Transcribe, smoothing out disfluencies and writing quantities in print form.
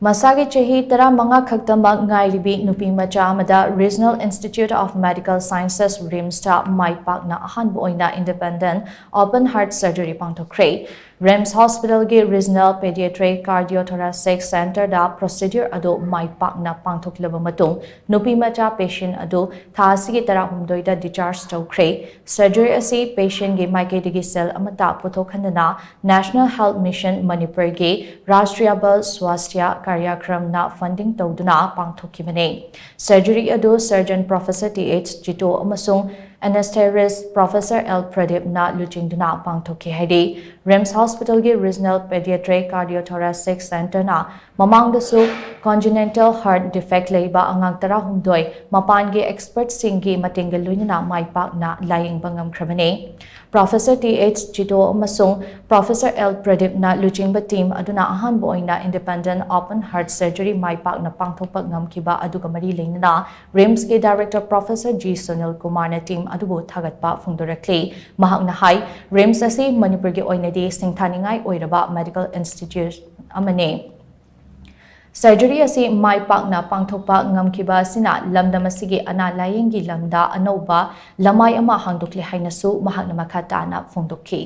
Masagi CHAHI KHAKTAMAK NGAIRIBI Nupi Macha AMADA Regional Institute of Medical Sciences RIMS-ta Mai Pakna Ahanba Oina Independent Open Heart Surgery Pangthokhre RIMS Hospital ge Regional Pediatric Cardiothoracic Center da procedure ado Mai Pakna Pangthoklaba matung Nupi Macha patient ado thasigi tarahumdoi da discharge tawkhre surgery asi patient ge maikadigi cell amata puthokhandana National Health Mission Manipuri ge Rashtriya Bal Swasthya Karyakram na funding tawduna pangthokhibane surgery ado surgeon Professor TH Jito amasung Anesthetist Professor L Pradip na luchingduna pangthokhi haidi RIMS Hospital ge Regional Pediatric Cardiothoracic Center na mamangdasu congenital heart defect leiba angang tarahumdoi mapan ge expert singgi matinggal luina Mai Pakna laying bangam khrabane Professor TH Jito amasung Professor L Pradip na luchingba team aduna Ahanba Oina Independent Open Heart Surgery Mai Pakna pangthokpak ngamkiba aduga mari leina RIMS ge Director Professor G Sunil Kumar na team adubu thagatpa phungdorakli mahakna hai RIMS asi Manipur ge oinadi singthaningai oiraba medical institute amane surgery asi Mai Pakna pangthokpa ngamkiba sina lamdam asigi ana layenggi lamda anauba lamai ama hangdokli hainasu mahakna makata na phungdokhi